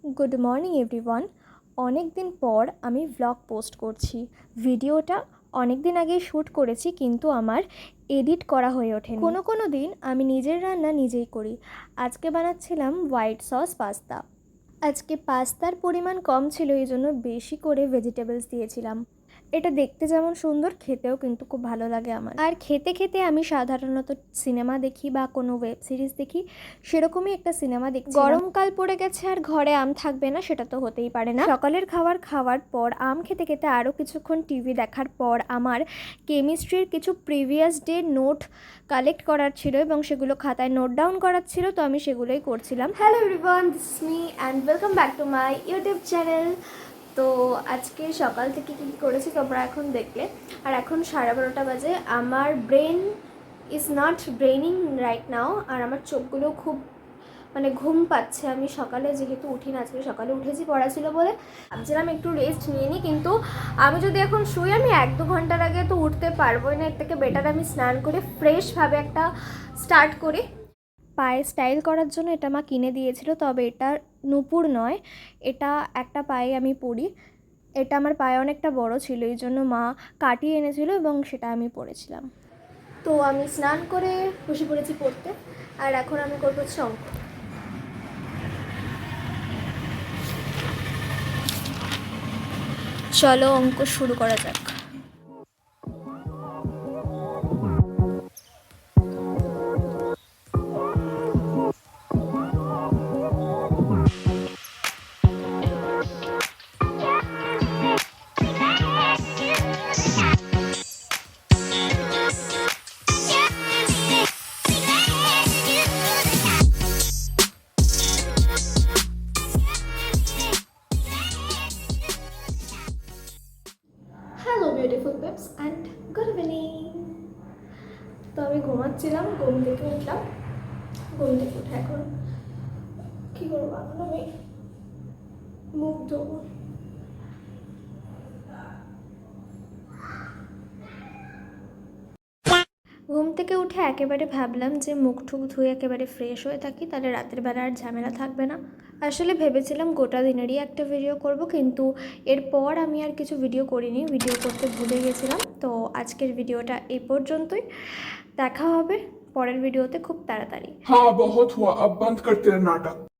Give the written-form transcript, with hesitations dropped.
Good morning everyone. অনেক দিন পর আমি ভ্লগ পোস্ট করছি। ভিডিওটা অনেক দিন আগেই শ্যুট করেছি, কিন্তু আমার এডিট করা হয়ে ওঠেনি। কোনো দিন আমি নিজের রান্না নিজেই করি। আজকে বানাচ্ছিলাম হোয়াইট সস পাস্তা। আজকে পাস্তার পরিমাণ কম ছিল, এই জন্য বেশি করে ভেজিটেবলস দিয়েছিলাম। এটা দেখতে যেমন সুন্দর, খেতেও কিন্তু খুব ভালো লাগে আমার। আর খেতে খেতে আমি সাধারণত সিনেমা দেখি বা কোনো ওয়েব সিরিজ দেখি, সেরকমই একটা সিনেমা দেখছি। গরমকাল পড়ে গেছে আর ঘরে আম থাকবে না, সেটা তো হতেই পারে না। সকালের খাওয়ার পর আম খেতে খেতে আরও কিছুক্ষণ টিভি দেখার পর আমার কেমিস্ট্রির কিছু প্রিভিয়াস ডে নোট কালেক্ট করার ছিল এবং সেগুলো খাতায় নোট ডাউন করার ছিল, তো আমি সেগুলোই করছিলাম। Hello everyone, this is me and welcome back to my YouTube channel. তো আজকে সকাল থেকে কী করেছি তোমরা এখন দেখলে। আর এখন 12:30 বাজে। আমার brain is not braining right now, আর আমার চোখগুলো খুব ঘুম পাচ্ছে। আমি সকালে যেহেতু উঠি না, আজকে সকালে উঠেছি, পড়া ছিল বলে ভাবছিলাম একটু রেস্ট নিয়ে নিই, কিন্তু আমি যদি এখন শুই আমি 1-2 ঘন্টার আগে তো উঠতে পারবোই না। এর থেকে বেটার আমি স্নান করে ফ্রেশভাবে একটা স্টার্ট করি। পায়ে স্টাইল করার জন্য এটা মা কিনে দিয়েছিল, তবে এটা নূপুর নয়, এটা একটা পায়ে আমি পরি। এটা আমার পায়ে অনেকটা বড় ছিল, এই জন্য মা কাটিয়ে এনেছিল এবং সেটা আমি পরেছিলাম। তো আমি স্নান করে বসে পড়েছি পড়তে, আর এখন আমি করবো হচ্ছে অঙ্ক। চলো অঙ্ক শুরু করা যাক। Hello beautiful pips and good evening. তো আমি ঘুমাচ্ছিলাম, ঘুম থেকে উঠলাম। ঘুম থেকে উঠে এখন কী করবো, এখন আমি মুখ ধোবো। ঘুম থেকে উঠে একেবারে ভাবলাম যে মুখ ঠুক ধুয়ে একেবারে ফ্রেশ হয়ে থাকি, তাহলে রাতের বেলা আর ঝামেলা থাকবে না। আসলে ভেবেছিলাম গোটা দিনেরই একটা ভিডিও করব, কিন্তু এরপর আমি আর কিছু ভিডিও করিনি, ভিডিও করতে ভুলে গেছিলাম। তো আজকের ভিডিওটা এই পর্যন্তই। দেখা হবে পরের ভিডিওতে খুব তাড়াতাড়ি। हाँ बहुत हुआ, अब बंद करते हैं नाटक।